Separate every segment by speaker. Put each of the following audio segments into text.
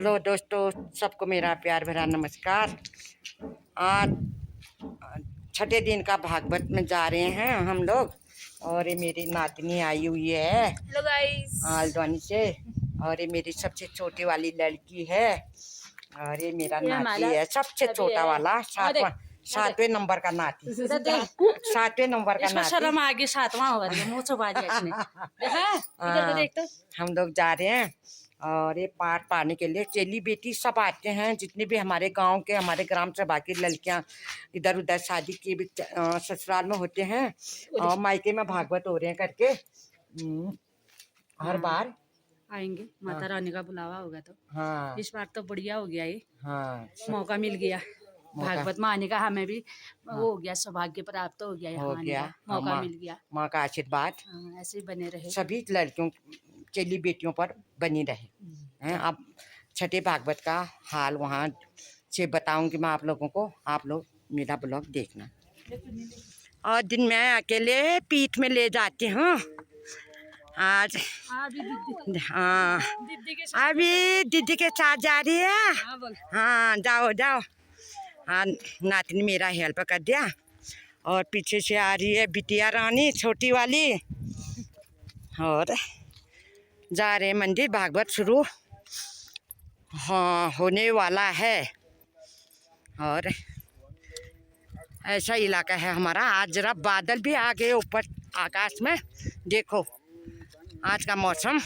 Speaker 1: Hello दोस्तों, सबको मेरा प्यार भरा नमस्कार। आज छठे दिन का भागवत में जा रहे हैं हम लोग। और ये मेरी नातनी आई हुई है
Speaker 2: हेलो गाइस
Speaker 1: हल्द्वानी से। और ये मेरी सबसे छोटी वाली लड़की है। और ये मेरा नाती है सबसे छोटा वाला, सातवें नंबर का नाती। सातवें नंबर का नाती।
Speaker 2: शर्म आ गई, सातवां होगा ये मुंह छुपा दिया इसने। देखा इधर देख तो।
Speaker 1: हम लोग जा रहे हैं और ये पाठ पाने के लिए चेली बेटी सब आते हैं, जितने भी हमारे गांव के, हमारे ग्राम से बाकी लड़कियां इधर उधर शादी के भी ससुराल में होते हैं और मायके में भागवत हो रहे हैं करके। हर बार
Speaker 2: आएंगे, माता रानी का बुलावा होगा तो।
Speaker 1: हाँ,
Speaker 2: इस बार तो बढ़िया हो गया ये।
Speaker 1: हाँ,
Speaker 2: मौका मिल गया भागवत में आने का, हमें भी वो हो गया, सौभाग्य प्राप्त हो गया,
Speaker 1: हो गया,
Speaker 2: मौका मिल गया।
Speaker 1: माँ का आशीर्वाद
Speaker 2: ऐसे ही बने रहे,
Speaker 1: सभी लड़कियों चेली बेटियों पर बनी रहे हैं। अब छठे भागवत का हाल वहाँ से बताऊंगी मैं आप लोगों को, आप लोग मेरा ब्लॉग देखना। और दिन में अकेले पीठ में ले जाती हूँ आज। हाँ, अभी दीदी के साथ जा रही है। हाँ, जाओ जाओ। हाँ, नातनी मेरा हेल्प कर दिया। और पीछे से आ रही है बिटिया रानी छोटी वाली। और जा रहे मंदिर, भागवत शुरू हाँ होने वाला है। और ऐसा इलाका है हमारा। आज जरा बादल भी आ गए ऊपर आकाश में, देखो आज का मौसम।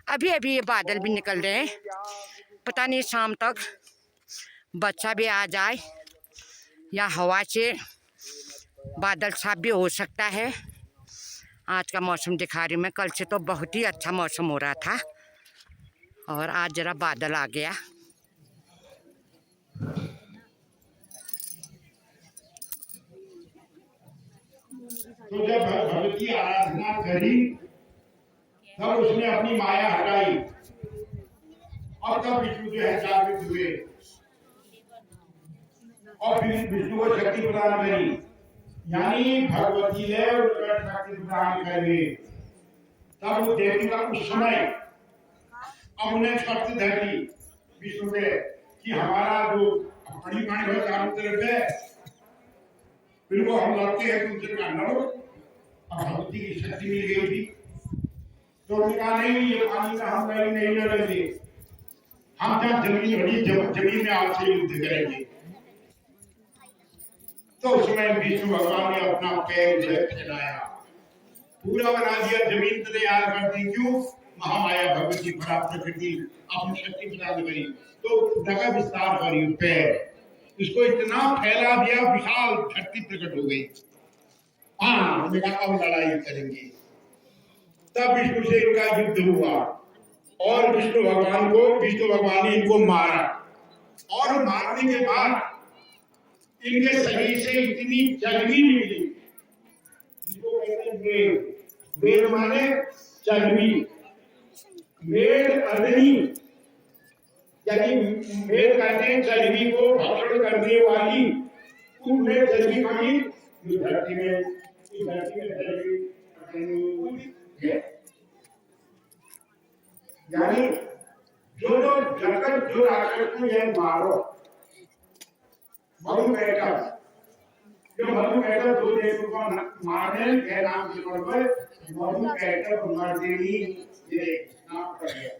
Speaker 1: अभी अभी ये बादल भी निकल रहे हैं, पता नहीं शाम तक बच्चा भी आ जाए या हवा से बादल साफ भी हो सकता है। आज का मौसम दिखा रही मैं, कल से तो बहुत ही अच्छा मौसम हो रहा था और आज जरा बादल आ गया।
Speaker 3: तो जब भगवत की आराधना करी तब उसने अपनी माया हटाई और तब विष्णु जो है जागृत हुए और फिर विष्णु को शक्ति प्रदान करी, यानी भगवती ने उनको शक्ति प्रदान करी। तब वो देवी का उस समय अब उन्हें शक्ति धर ली विष्णु ने कि हमारा जो बड़ी माई है चारों तरफ है, फिर वो हम लड़ते हैं तुमसे क्या लड़ो। अब भगवती की शक्ति मिल गई थी तो उन्होंने कहा नहीं, ये पानी का हम नहीं लड़ेंगे, हम जब जमीन में आपसे युद्ध करेंगे। तो उसमें विष्णु भगवान ने अपना पैर फैलाया, पूरा बना दिया, जमीन तैयार कर दी। क्यों? महामाया भगवती परा प्रकृति अपनी शक्ति प्रदान करी तो जगह विस्तार करी, पैर इसको इतना फैला दिया, विशाल धरती प्रकट हो गई। हाँ, अब लड़ाई करेंगे। तब विष्णु से इनका युद्ध हुआ और विष्णु भगवान ने इनको मारा। और मारने के बाद इनके शरीर से इतनी चर्बी निकली, जिसको कहते हैं वेद। वेद माने चर्बी, वेद अग्नि, यानी वेद कहते हैं चर्बी को भक्षण करने वाली। उनमें चर्बी मानी जो धरती में यानी जो जगत जो राक्षस को यह मारो, मधु बैठा दो देवों को मारने के नाम के तौर पर मधु बैठा मर्दिनी ये नाम पड़ गया।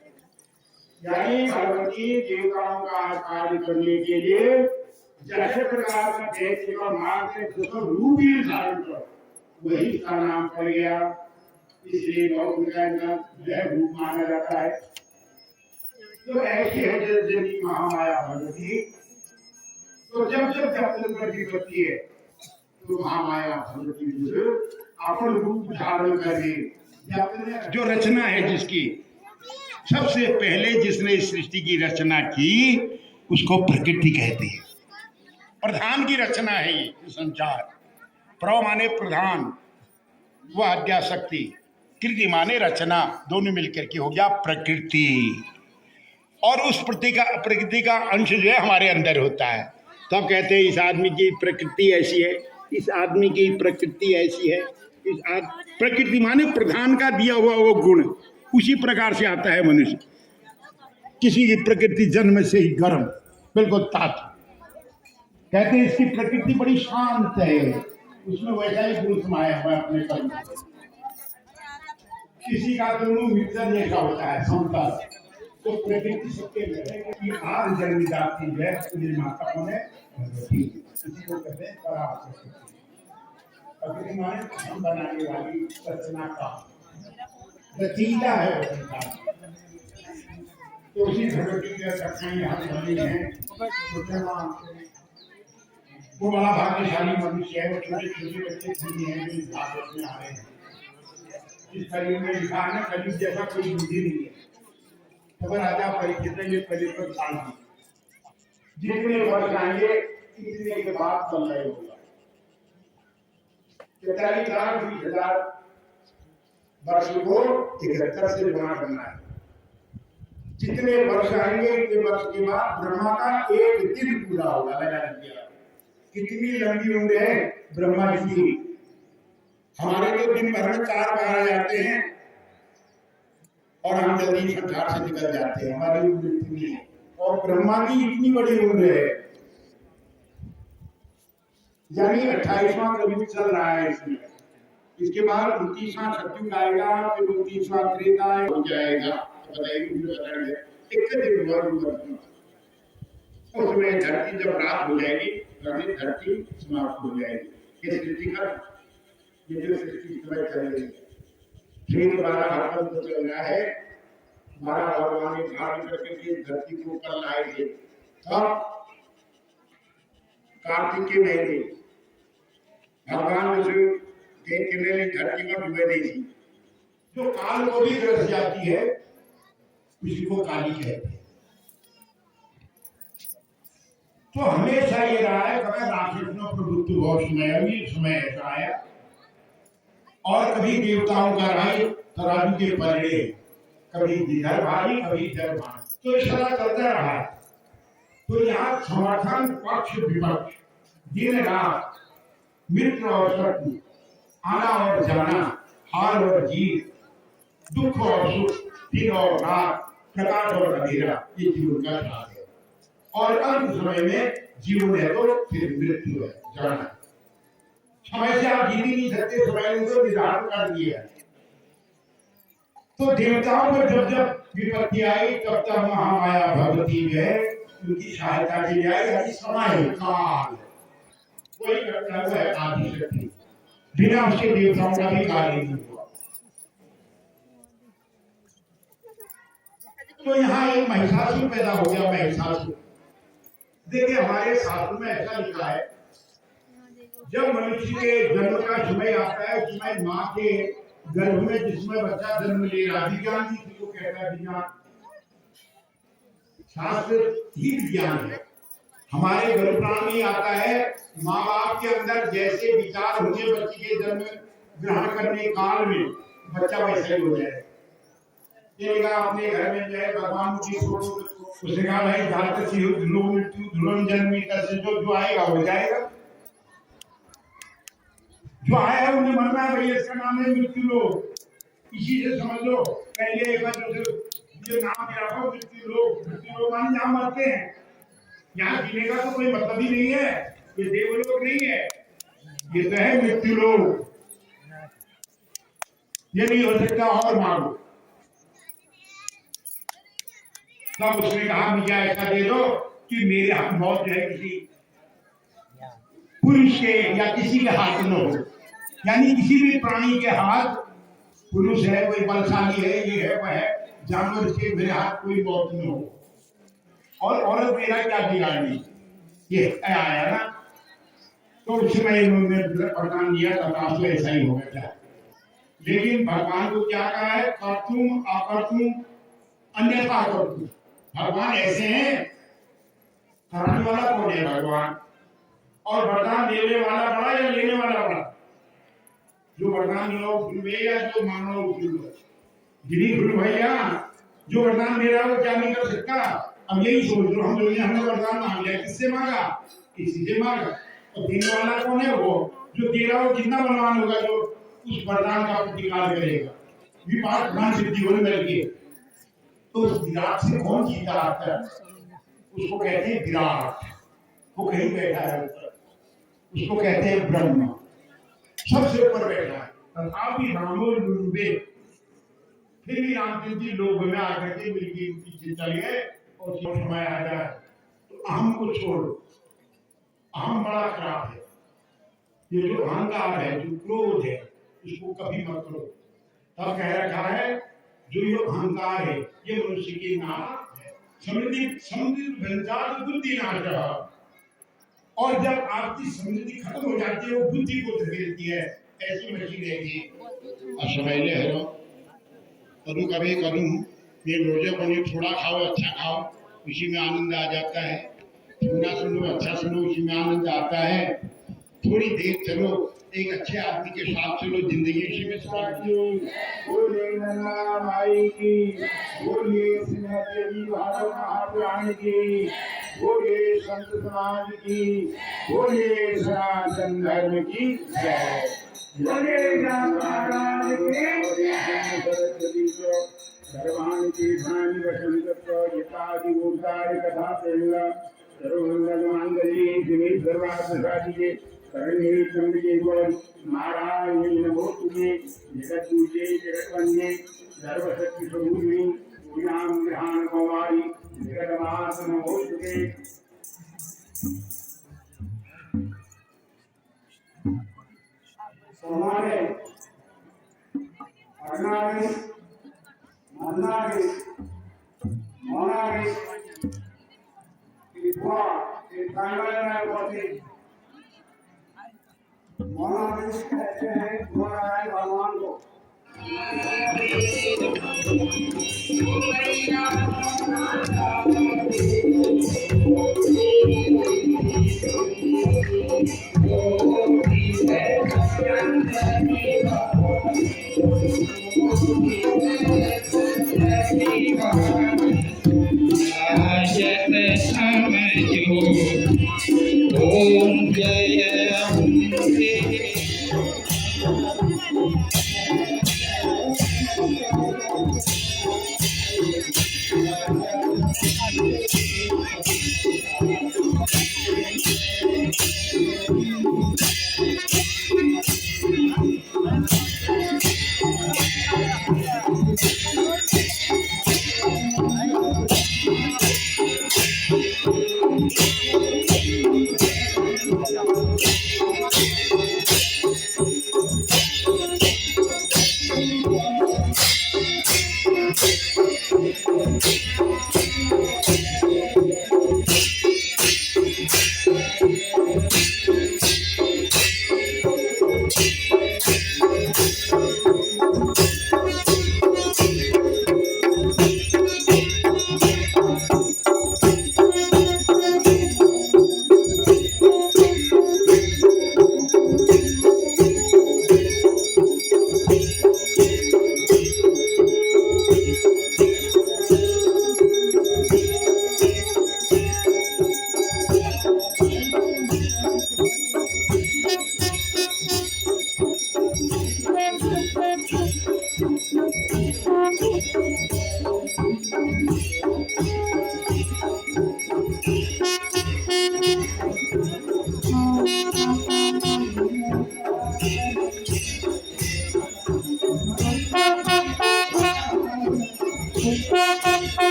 Speaker 3: यानी भगवती देवताओं का कार्य करने के लिए जैसे प्रकार का देश का मार के रूप ही धारण कर, वही इसका नाम पड़ गया। इसलिए बहुत यह रूप माना जाता है। तो ऐसी है जैसे महामाया भगवती। तो जब प्रकट होती है तो महामाया भगवती अपन रूप धारण करे। जो रचना है जिसकी सबसे पहले जिसने इस सृष्टि की रचना की उसको प्रकृति कहते हैं। प्रधान की रचना है ये संसार। प्र माने प्रधान, वह आद्या शक्ति, कृति माने रचना, दोनों मिलकर के हो गया प्रकृति। और उस प्रकृति का अंश जो है हमारे अंदर होता है। तब कहते हैं इस आदमी की प्रकृति ऐसी है, इस आदमी की प्रकृति ऐसी है। प्रकृति माने प्रधान का दिया हुआ वो गुण, उसी प्रकार से आता है मनुष्य। किसी की प्रकृति जन्म से ही गर्म, बिल्कुल ताती। कहते हैं इसकी प्रकृति बड़ी शांत है, उसमें वैसा ही गुण समाया हुआ है अपने कर्म। किसी का दोनों मिक्सर जैसा होता है, समता। तो प्रकृति सबके है कि आज जन्म जाती है मेरी माता कौन है, भगवती। इसी को कहते हैं पराशक्ति। प्रकृति माने हम बनाने वाली रचना का रचयिता है वो संसार। तो उसी भगवती की कथाएं यहाँ बनी हैं। वो बड़ा भाग्यशाली मनुष्य है, वो छोटे छोटे बच्चे धन्य हैं जो इस भागवत में आ रहे हैं। इस कलयुग में लिखा है ना, कलयुग जैसा कोई बुद्धि नहीं है। तो राजा परीक्षित ने ये कलयुग पर काल दी, जितने वर्ष आएंगे इतने के बाद प्रलय होगा। 43,20,000 वर्ष को 71 से गुणा करना है। जितने वर्ष आएंगे इतने वर्ष के बाद ब्रह्मा का एक दिन पूरा होगा। लगा दिया कितनी लंबी उम्र है ब्रह्मा जी की। हमारे तो दिन भर में 4 बार आ जाते हैं और हम जल्दी संसार से निकल जाते हैं, हमारी उम्र इतनी है। और ब्रह्मा की इतनी बड़ी उम्र है, यानी 28वां कलयुग चल रहा है इसमें। इसके बाद 29वां सतयुग आएगा, फिर 29वां त्रेता हो जाएगा। उसमें धरती जब रात हो जाएगी, धरती समाप्त हो जाएगी। ये सृष्टि का ये जो सृष्टि समय चल रही है, फिर 12 हर्षण तो चल रहा है। 12 भगवान ने धारण करके धरती को ऊपर लाए थे। तब कार्तिक के महीने भगवान ने धरती पर डूबे नहीं थी। जो काल को भी ग्रस जाती है उसी को काली कहते हैं। तो हमेशा ये रहा है कभी राक्षसों प्रभुत्व बहुत समय ऐसा आया, और कभी देवताओं का राय तराजू के पलड़े, कभी इधर भारी कभी इधर भारी, तो इस तरह चलता रहा। तो यहाँ समर्थन पक्ष विपक्ष, दिन रात, मित्र और शत्रु, आना और जाना, हार और जीत, दुख और सुख, दिन और रात, प्रकाश और अंधेरा, ये जीवन का साथ है। और अंत समय में जीवन है तो फिर मृत्यु है, जाना। समय से आप जीत ही नहीं सकते, समय ने तो निर्धारण कर दिया। तो देवताओं पर जब जब विपत्ति आई तब तब महामाया भगवती है उनकी सहायता के लिए आई। समय काल वही करता हुआ है आदि शक्ति, बिना उसके देवताओं का भी कार्य नहीं हुआ। तो यहाँ एक महिषासुर पैदा हो गया। महिषासुर, देखिए हमारे शास्त्र में ऐसा लिखा है, जब मनुष्य के जन्म का समय आता है, उस समय माँ के गर्भ में जिसमें बच्चा जन्म ले रहा, विज्ञान जी को कहता है विज्ञान, शास्त्र ही विज्ञान है। हमारे गर्भ प्राण में आता है, माँ बाप के अंदर जैसे विचार होंगे बच्चे के जन्म ग्रहण करने काल में, बच्चा वैसा ही हो जाए। अपने घर में जो है भगवान की फोटो, उसने कहा भाई जातक ध्रुव मृत्यु ध्रुव जन्मी से जो आएगा हो जाएगा। जो आया है उन्हें मरना है भाई, इसका नाम है मृत्यु लोक। इसी से समझ लो, पहले एक बार जो नाम दिया था मृत्यु लोक माने जहाँ मरते हैं। यहाँ जीने का तो कोई मतलब ही नहीं है, ये देवलोक नहीं है, ये तो है मृत्यु लोक। ये नहीं हो सकता और मांगो। तब उसने कहा मुझे ऐसा दे दो कि मेरे हाथ मौत जो है किसी पुरुष के या किसी के हाथ में हो, यानी किसी भी प्राणी के हाथ, पुरुष है कोई बलशाली है, ये है वह है, जानवर से मेरे हाथ कोई मौत न हो। और औरत मेरा क्या बिगाड़नी, ये आया ना। तो उस समय इन्होंने वरदान दिया, तब तो ऐसा ही हो गया। लेकिन भगवान को क्या कहा है, कर्तुम अकर्तुम अन्यथा कर्तुम। भगवान ऐसे हैं, कराने वाला कौन है भगवान, और वरदान देने वाला बड़ा या लेने वाला बड़ा। जो वरदान लो भूल या जो मानो भूल, जिन्हीं भूल भैया जो वरदान दे रहा है वो क्या नहीं कर सकता। अब यही सोच लो, हम लोग ने हमने वरदान मांग लिया, किससे मांगा, किसी से मांगा। और देने वाला कौन है, वो जो दे रहा हो कितना बलवान होगा जो उस वरदान का प्रतिकार करेगा, विपाक ज्ञान सिद्धि होने लगी। तो उस विराट से कौन जीता आता है? उसको कहते हैं विराट। वो कहीं बैठा है ऊपर, उसको कहते हैं ब्रह्म, सबसे ऊपर बैठा है। तथापि रामो लुलुबे, फिर भी रामचंद्र जी लोग में आकर के मिलके पीछे चले गए और समय आ जाए तो अहम को छोड़ो। अहम बड़ा खराब है, ये जो अहंकार है, जो क्रोध है, इसको कभी मत करो। तब कह रखा है जो ये अहंकार है ये मनुष्य की नाश है। समृद्धि समृद्धि भंजात बुद्धि नाश रहा। और जब आपकी समृद्धि खत्म हो जाती है वो बुद्धि को धकेलती है, ऐसी मशीन रहेगी। असमैले हरो करूँ कभी करूँ, ये रोजे बनी थोड़ा खाओ अच्छा खाओ, उसी में आनंद आ जाता है। थोड़ा सुनो अच्छा सुनो, उसी में आनंद आता है। थोड़ी देर चलो, एक अच्छे आदमी के साथ चलो, जिंदगी उसी में बोलिए नन्ना माई की, बोलिए सिंहदेवी भागवत महापुराण की, बोलिए संत समाज की, बोलिए सनातन धर्म की जय। बोलिए महाराज की सरस्वती को सर्वान की भानी वसंत यथादि उद्धार कथा प्रेरणा सर्वमंगल मांगल्ये शिवे सर्वार्थसाधिके शरण्ये त्र्यंबके गौरी नारायणी नमोस्तुते। जगत पूजे जगत वंदे सर्वशक्ति स्वरूपिणी पूजां ग्रहाण कुमारी जगन्मात नमोस्तुते। हमारे अनागे मन्नागे मोनागे इतना इतना पति मोनागे कहते हैं मोनागे भगवान को। ओम जय अम्बे।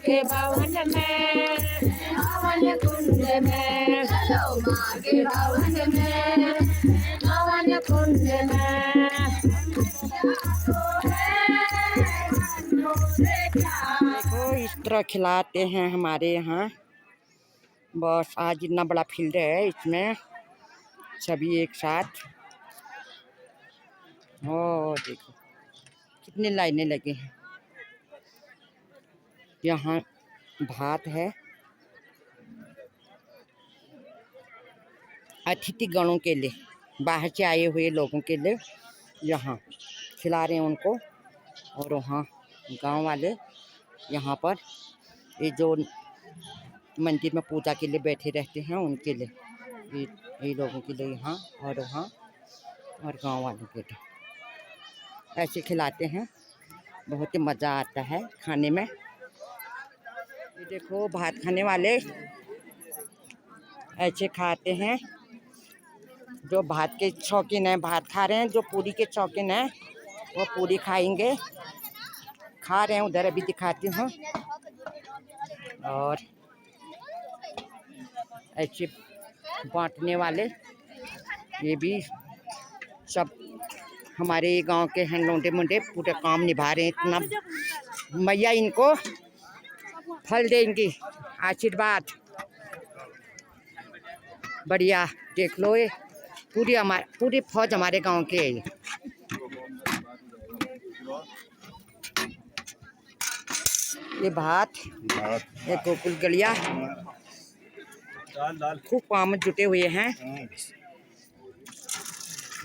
Speaker 1: के भवन में हवन कुंड में चलो माँ के भवन में हवन कुंड में देखो इस तरह खिलाते हैं हमारे यहाँ। बस आज इतना बड़ा फील्ड है, इसमें सभी एक साथ। ओ देखो कितनी लाइनें लगी हैं। यहाँ भात है अतिथि गणों के लिए, बाहर से आए हुए लोगों के लिए यहाँ खिला रहे हैं उनको। और वहाँ गांव वाले यहाँ पर ये जो मंदिर में पूजा के लिए बैठे रहते हैं उनके लिए, ये लोगों के लिए यहाँ और वहाँ और गांव वालों के लिए ऐसे खिलाते हैं। बहुत ही मज़ा आता है खाने में। ये देखो भात खाने वाले ऐसे खाते हैं। जो भात के शौकीन हैं भात खा रहे हैं, जो पूरी के शौकीन हैं वो पूरी खाएंगे। खा रहे हैं उधर, अभी दिखाती हूँ। और ऐसे बांटने वाले ये भी सब हमारे गांव के हैं। लोंडे मुंडे पूरे काम निभा रहे हैं। इतना मैया इनको फल देंगी, आशीर्वाद बढ़िया। देख लो ये पूरी फौज हमारे गांव के है। ये भात ये गोकुल गलिया खूब काम जुटे हुए हैं।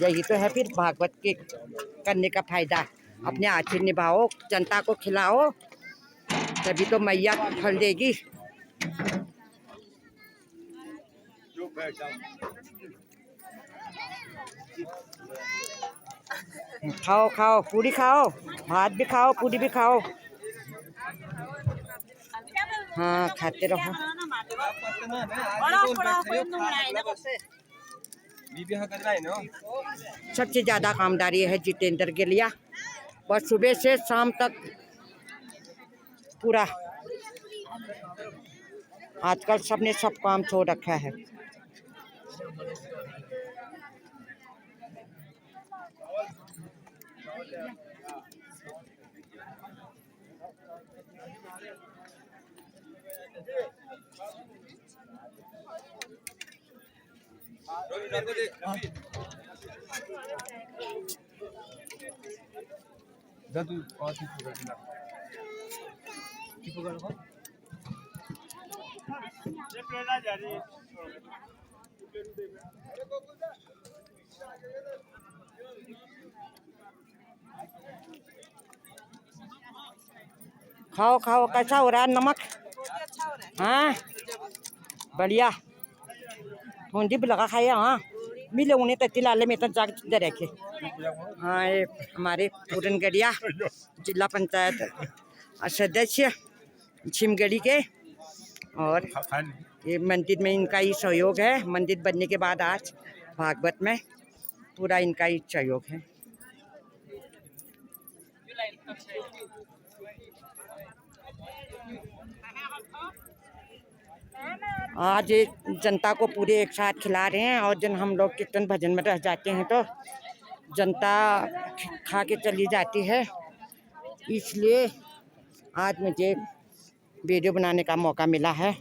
Speaker 1: यही तो है फिर भागवत के करने का फायदा। अपने आशीर्वाद निभाओ, जनता को खिलाओ, तभी तो मैया फल देगी। खाओ खाओ पूरी खाओ, भात भी खाओ पूरी भी खाओ। हाँ खाते रहो। सबसे ज़्यादा कामदारी है जितेंद्र के लिए। बस सुबह से शाम तक पूरा आजकल सबने सब काम छोड़ रखा है। खाओ खाओ, कैसा हो रहा है नमक? हाँ बढ़िया होंडी भी लगा खाया। हाँ मिले उन्हें तत्ती लाले में तो जाग दे रखे। हाँ ये हमारे पूरनगढ़िया जिला पंचायत सदस्य छिमगढ़ी के, और ये मंदिर में इनका ही सहयोग है। मंदिर बनने के बाद आज भागवत में पूरा इनका ही सहयोग है। आज जनता को पूरे एक साथ खिला रहे हैं, और जब हम लोग कीर्तन भजन में रह जाते हैं तो जनता खा के चली जाती है, इसलिए आज मुझे वीडियो बनाने का मौका मिला है।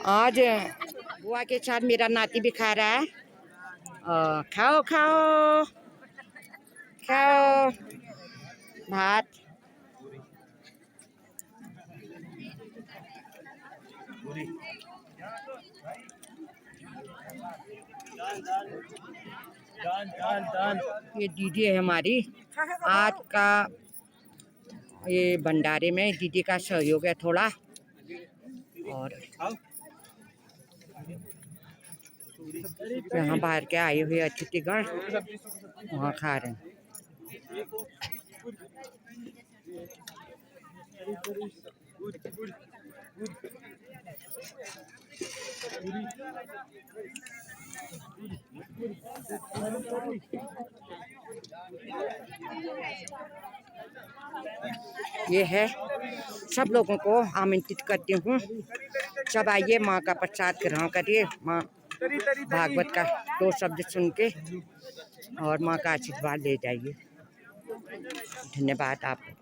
Speaker 1: आज बुआ के साथ मेरा नाती भी खा रहा है। खाओ खाओ खाओ भात। ये दीदी है हमारी, आज का ये भंडारे में दीदी का सहयोग है थोड़ा, और यहाँ बाहर के आए हुए अतिथिगण वहाँ खा रहे हैं। ये है, सब लोगों को आमंत्रित करती हूँ, सब आइए माँ का प्रसाद ग्रहण करिए, माँ भागवत का 2 शब्द सुन के और माँ का आशीर्वाद ले जाइए। धन्यवाद आपको।